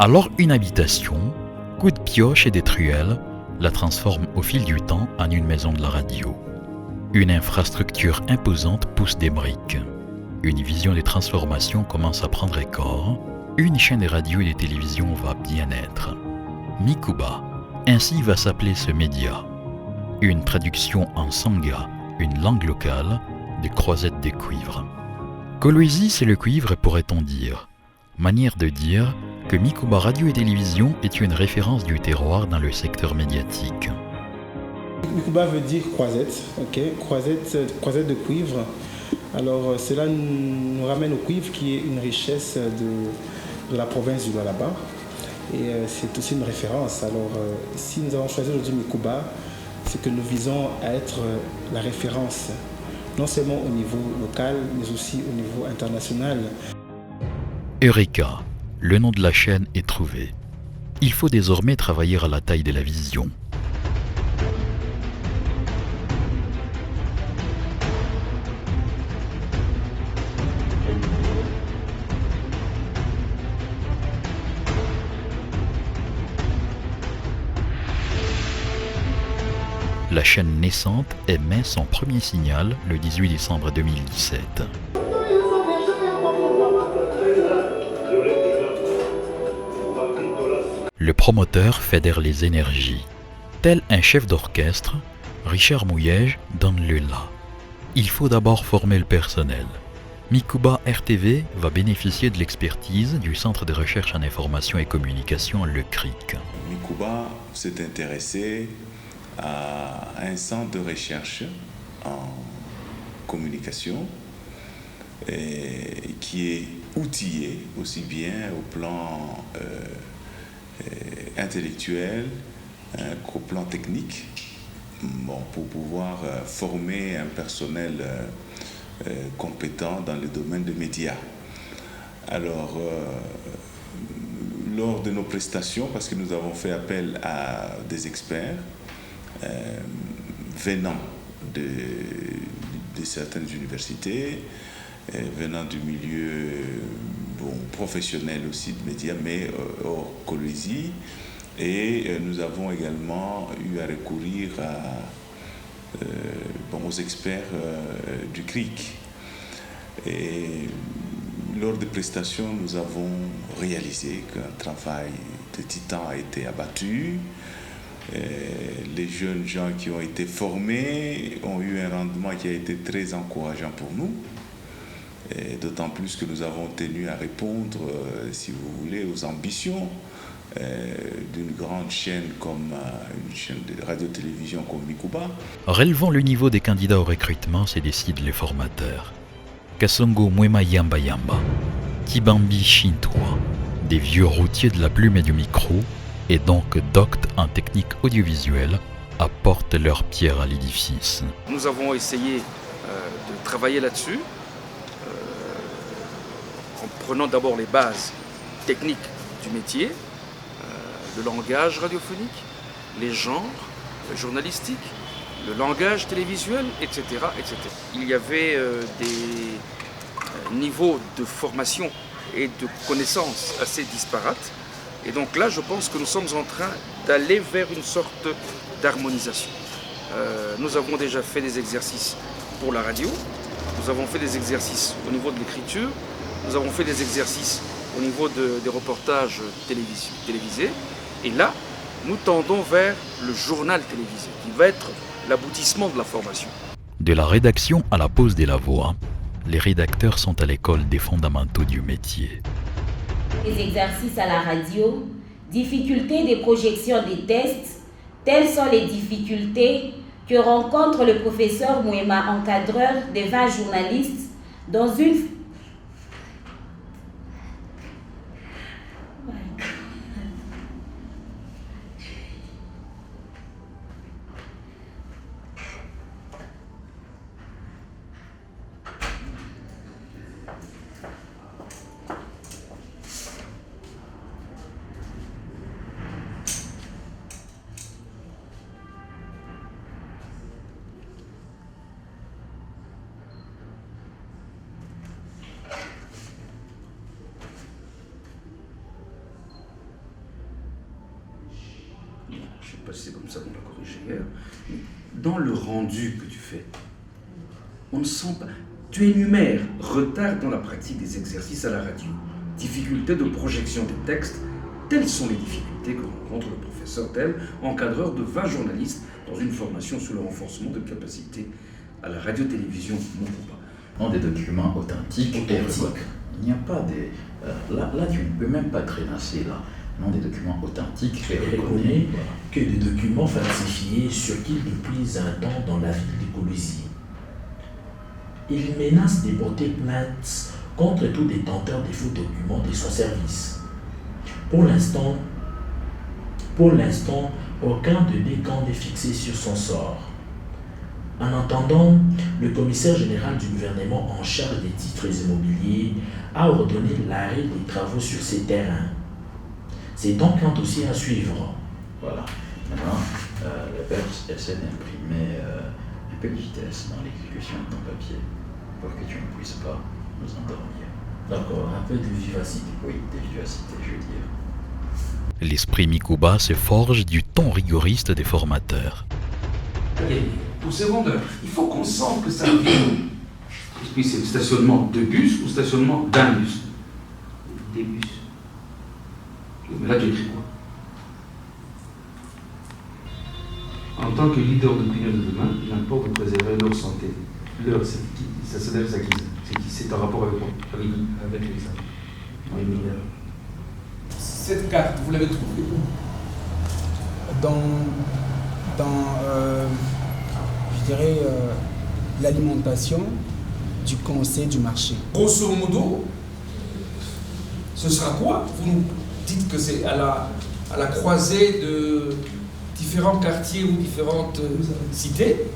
Alors une habitation, coups de pioche et des truelles la transforme au fil du temps en une maison de la radio. Une infrastructure imposante pousse des briques. Une vision des transformations commence à prendre corps. Une chaîne de radio et de télévision va bien être. Mikuba, ainsi va s'appeler ce média. Une traduction en sanga, une langue locale, de croisette de cuivre. Kolwezi, c'est le cuivre, pourrait-on dire. Manière de dire que Mikuba Radio et Télévision est une référence du terroir dans le secteur médiatique. Mikuba veut dire croisette, ok, croisette de cuivre. Alors cela nous ramène au cuivre qui est une richesse de la province du Lualaba. Et c'est aussi une référence. Alors si nous avons choisi aujourd'hui Mikuba, c'est que nous visons à être la référence, non seulement au niveau local, mais aussi au niveau international. Eureka, le nom de la chaîne est trouvé. Il faut désormais travailler à la taille de la vision. La chaîne naissante émet son premier signal le 18 décembre 2017. Le promoteur fédère les énergies. Tel un chef d'orchestre, Richard Mouyège donne le là. Il faut d'abord former le personnel. Mikuba RTV va bénéficier de l'expertise du Centre de recherche en information et communication, le CRIC. Mikuba s'est intéressé à un centre de recherche en communication qui est outillé aussi bien au plan intellectuel qu'au plan technique pour pouvoir former un personnel compétent dans le domaine des médias. Alors, lors de nos prestations, parce que nous avons fait appel à des experts venant de certaines universités, venant du milieu professionnel aussi de médias, mais hors Kolwezi. Et nous avons également eu à recourir aux experts du CRIC. Et lors des prestations, nous avons réalisé qu'un travail de titan a été abattu. Les jeunes gens qui ont été formés ont eu un rendement qui a été très encourageant pour nous. D'autant plus que nous avons tenu à répondre, si vous voulez, aux ambitions d'une grande chaîne comme une chaîne de radio-télévision comme Mikuba. Relevant le niveau des candidats au recrutement, se décident les formateurs. Kasongo Mwema Yamba Yamba, Kibambi Shintoa, des vieux routiers de la plume et du micro, et donc doctes en technique audiovisuelle, apportent leur pierre à l'édifice. Nous avons essayé de travailler là-dessus, en prenant d'abord les bases techniques du métier, le langage radiophonique, les genres journalistiques, le langage télévisuel, etc., etc. Il y avait des niveaux de formation et de connaissances assez disparates. Et donc là, je pense que nous sommes en train d'aller vers une sorte d'harmonisation. Nous avons déjà fait des exercices pour la radio, nous avons fait des exercices au niveau de l'écriture, nous avons fait des exercices au niveau des reportages télévisés. Et là, nous tendons vers le journal télévisé, qui va être l'aboutissement de la formation. De la rédaction à la pose de la voix, les rédacteurs sont à l'école des fondamentaux du métier. Les exercices à la radio, difficultés des projections des tests, telles sont les difficultés que rencontre le professeur Mwema, encadreur des 20 journalistes, dans une... sais pas si c'est comme ça qu'on va corriger hier, mais dans le rendu que tu fais, on ne sent pas. Tu énumères retard dans la pratique des exercices à la radio, difficulté de projection des textes. Telles sont les difficultés que rencontre le professeur tel, encadreur de 20 journalistes dans une formation sur le renforcement de capacités à la radio-télévision Mukuba. Dans des documents authentiques et reconnus. Il n'y a pas des... là, tu ne peux même pas traînasser là. Non, des documents authentiques et reconnus. Que des documents falsifiés sur qui depuis un temps dans la ville de Colosie. Il menace de porter plainte contre tout détenteur des faux documents de son service. Pour l'instant, aucun de des camps n'est fixé sur son sort. En attendant, le commissaire général du gouvernement en charge des titres immobiliers a ordonné l'arrêt des travaux sur ces terrains. C'est donc un dossier à suivre. Voilà. Maintenant, le PEPS essaie d'imprimer un peu de vitesse dans l'exécution de ton papier pour que tu ne puisses pas nous endormir. D'accord, un peu de vivacité. Oui, de vivacité, je veux dire. L'esprit Mikuba se forge du ton rigoriste des formateurs. Pour ces vendeurs, il faut qu'on sente que ça vient. Et puis c'est le stationnement de bus ou stationnement d'un bus? Des bus. Mais là tu écris quoi? En tant que leader d'opinion de demain, il importe de préserver leur santé. Leur, c'est qui? Ça s'adresse à qui? C'est en rapport avec quoi? Avec les hommes. Oui, cette carte, vous l'avez trouvée où? Je dirais, l'alimentation du conseil du marché. Grosso modo, ce sera quoi? Vous nous dites que c'est à la croisée de différents quartiers ou différentes cités.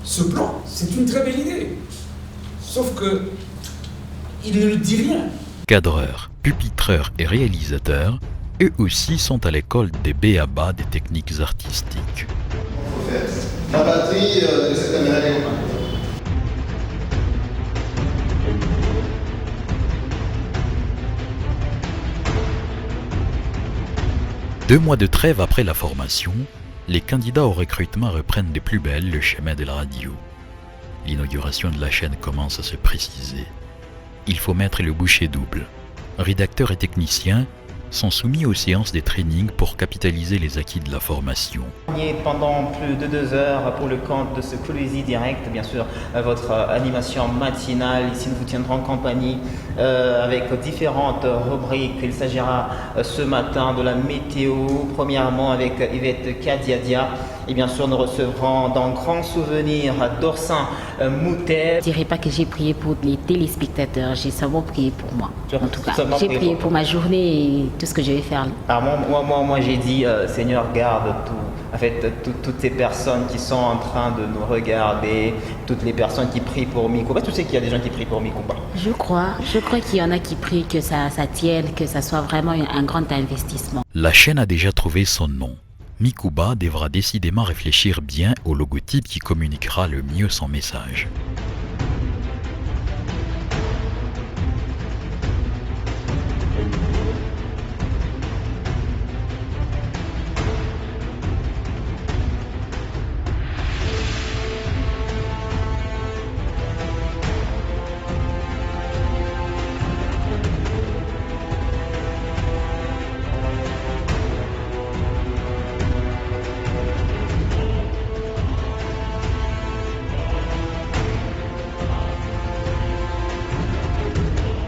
Ce plan, c'est une très belle idée. Sauf que il ne dit rien. Cadreurs, pupitreurs et réalisateurs, eux aussi sont à l'école des b.a.-ba des techniques artistiques. La batterie de cette caméra est en 2 mois de trêve après la formation, les candidats au recrutement reprennent de plus belle le chemin de la radio. L'inauguration de la chaîne commence à se préciser. Il faut mettre le bouchée double. Rédacteurs et techniciens sont soumis aux séances de training pour capitaliser les acquis de la formation. Pendant plus de 2 heures pour le compte de ce Colosie Direct, bien sûr, votre animation matinale. Ici, nous vous tiendrons en compagnie avec différentes rubriques. Il s'agira ce matin de la météo, premièrement avec Yvette Kadiadia. Et bien sûr, nous recevrons dans grand souvenir Dorsin Moutet. Je ne dirais pas que j'ai prié pour les téléspectateurs, j'ai seulement prié pour moi. En tout cas, j'ai prié pour ma journée et tout ce que je vais faire. Alors moi j'ai dit, Seigneur, garde toutes ces personnes qui sont en train de nous regarder, toutes les personnes qui prient pour Mikuba. Tu sais qu'il y a des gens qui prient pour Mikuba? Je crois qu'il y en a qui prient que ça tienne, que ça soit vraiment un grand investissement. La chaîne a déjà trouvé son nom. Mikuba devra décidément réfléchir bien au logotype qui communiquera le mieux son message.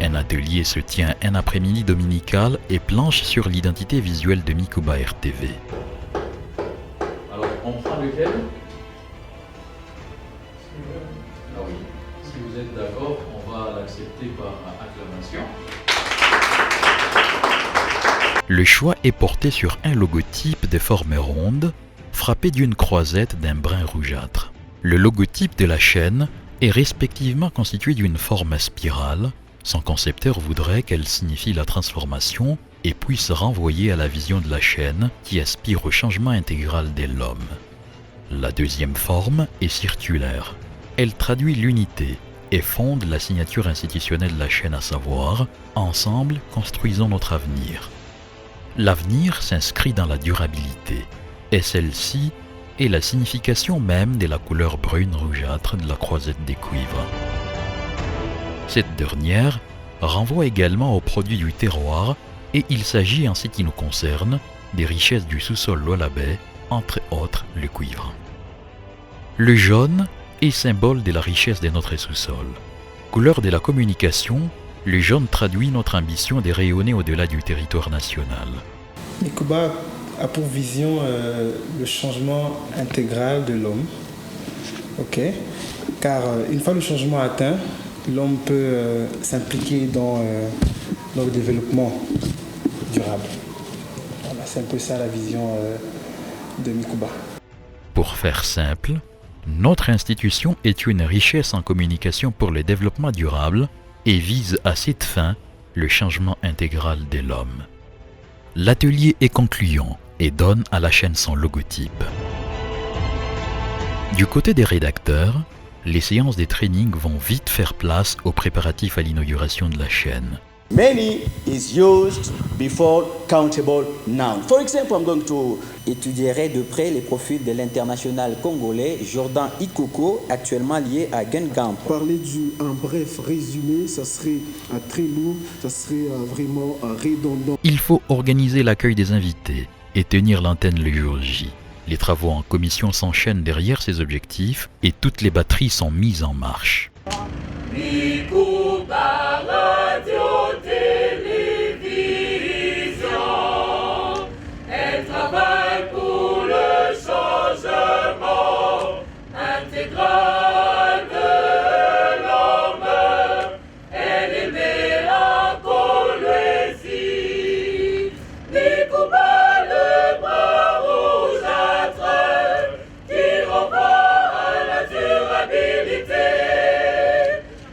Un atelier se tient un après-midi dominical et planche sur l'identité visuelle de Mikuba RTV. Alors, on prend lequel? Ah oui, si vous êtes d'accord, on va l'accepter par acclamation. Le choix est porté sur un logotype de forme ronde, frappé d'une croisette d'un brin rougeâtre. Le logotype de la chaîne est respectivement constitué d'une forme spirale. Son concepteur voudrait qu'elle signifie la transformation et puisse renvoyer à la vision de la chaîne qui aspire au changement intégral de l'homme. La deuxième forme est circulaire. Elle traduit l'unité et fonde la signature institutionnelle de la chaîne, à savoir « Ensemble, construisons notre avenir ». L'avenir s'inscrit dans la durabilité, et celle-ci est la signification même de la couleur brune rougeâtre de la croisette des cuivres. Cette dernière renvoie également aux produits du terroir et il s'agit en ce qui nous concerne des richesses du sous-sol Lualabé, entre autres le cuivre. Le jaune est symbole de la richesse de notre sous-sol. Couleur de la communication, le jaune traduit notre ambition de rayonner au-delà du territoire national. Mikuba a pour vision le changement intégral de l'homme. Car une fois le changement atteint, l'homme peut s'impliquer dans le développement durable. Voilà, c'est un peu ça la vision de Mikuba. Pour faire simple, notre institution est une richesse en communication pour le développement durable et vise à cette fin le changement intégral de l'homme. L'atelier est concluant et donne à la chaîne son logotype. Du côté des rédacteurs, les séances de training vont vite faire place aux préparatifs à l'inauguration de la chaîne. Many is used before countable noun. For example, I'm going to étudierai de près les profils de l'international congolais Jordan Ikoko, actuellement lié à Guingamp. Parler un bref résumé, ça serait très lourd, ça serait vraiment redondant. Il faut organiser l'accueil des invités et tenir l'antenne le jour J. Les travaux en commission s'enchaînent derrière ces objectifs et toutes les batteries sont mises en marche. Elle travaille pour le changement intégral de l'homme. Elle est mélancolique. Mikuba, le bras rougeâtre qui renvoie à la durabilité.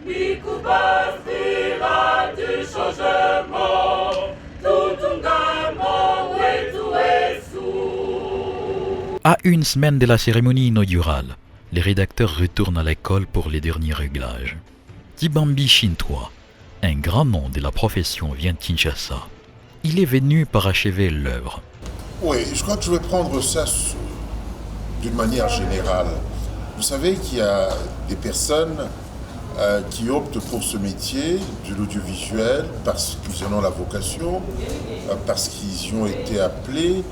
Mikuba, spirale du changement. À une semaine de la cérémonie inaugurale, les rédacteurs retournent à l'école pour les derniers réglages. Tibambi Shintoa, un grand nom de la profession, vient de Kinshasa. Il est venu parachever l'œuvre. Oui, je crois que je vais prendre ça d'une manière générale. Vous savez qu'il y a des personnes qui optent pour ce métier de l'audiovisuel parce qu'ils en ont la vocation, parce qu'ils y ont été appelés,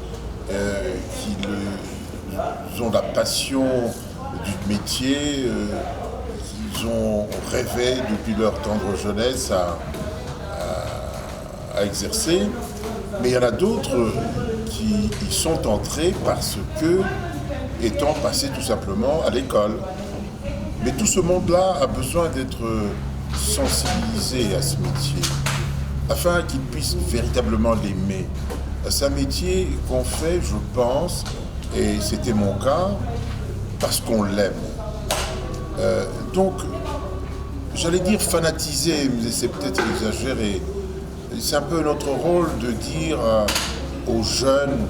qu'ils ont la passion du métier, qu'ils ont rêvé depuis leur tendre jeunesse à exercer. Mais il y en a d'autres qui y sont entrés parce que, étant passés tout simplement à l'école. Mais tout ce monde-là a besoin d'être sensibilisé à ce métier, afin qu'il puisse véritablement l'aimer. C'est un métier qu'on fait, je pense, et c'était mon cas, parce qu'on l'aime. Donc, j'allais dire fanatiser, mais c'est peut-être exagéré. C'est un peu notre rôle de dire aux jeunes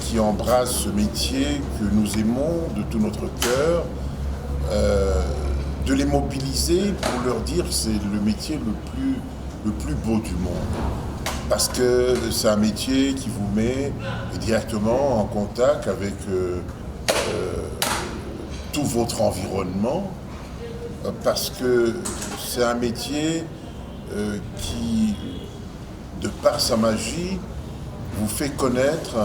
qui embrassent ce métier que nous aimons de tout notre cœur, de les mobiliser pour leur dire que c'est le métier le plus beau du monde. Parce que c'est un métier qui vous met directement en contact avec tout votre environnement, parce que c'est un métier qui, de par sa magie, vous fait connaître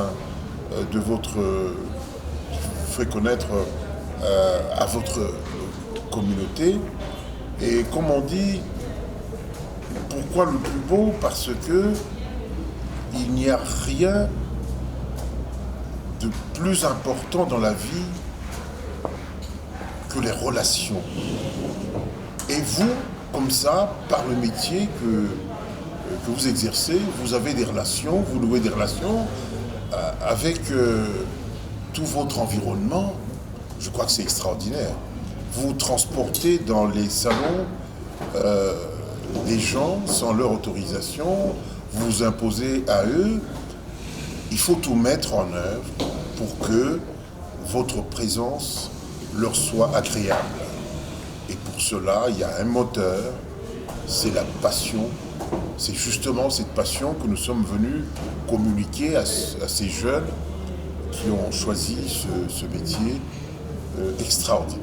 à votre communauté. Et comme on dit, pourquoi le plus beau? Parce que il n'y a rien de plus important dans la vie que les relations. Et vous, comme ça, par le métier que vous exercez, vous avez des relations, vous nouez des relations avec tout votre environnement. Je crois que c'est extraordinaire. Vous transportez dans les salons les gens sans leur autorisation, vous vous imposez à eux. Il faut tout mettre en œuvre pour que votre présence leur soit agréable. Et pour cela, il y a un moteur, c'est la passion, c'est justement cette passion que nous sommes venus communiquer à ces jeunes qui ont choisi ce métier extraordinaire.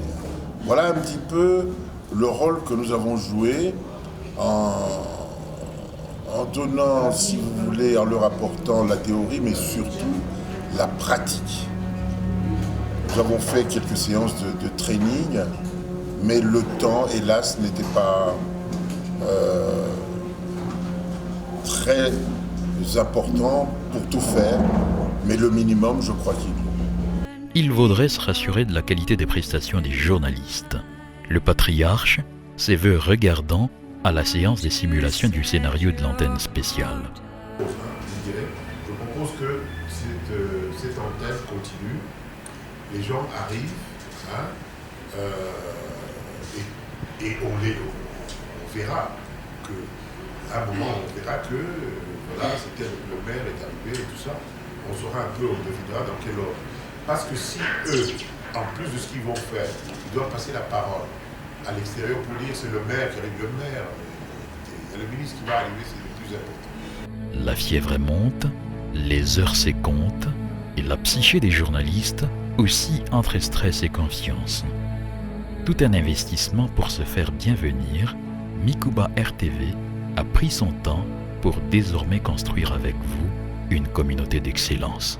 Voilà un petit peu le rôle que nous avons joué en donnant, si vous voulez, en leur apportant la théorie, mais surtout la pratique. Nous avons fait quelques séances de training, mais le temps, hélas, n'était pas très important pour tout faire, mais le minimum, je crois qu'il faut. Il vaudrait se rassurer de la qualité des prestations des journalistes. Le patriarche s'est vu regardant à la séance des simulations du scénario de l'antenne spéciale. Je propose que cette antenne continue. Les gens arrivent, et on verra qu'à un moment, on verra que voilà, c'était le maire est arrivé et tout ça. On saura un peu, on devinera dans quel ordre. Parce que si eux, en plus de ce qu'ils vont faire, ils doivent passer la parole à l'extérieur pour dire c'est le maire qui arrive, le maire, il y a le ministre qui va arriver, c'est le plus important. La fièvre monte, les heures s'écomptent et la psyché des journalistes aussi entre stress et confiance. Tout un investissement pour se faire bien venir, Mikuba RTV a pris son temps pour désormais construire avec vous une communauté d'excellence.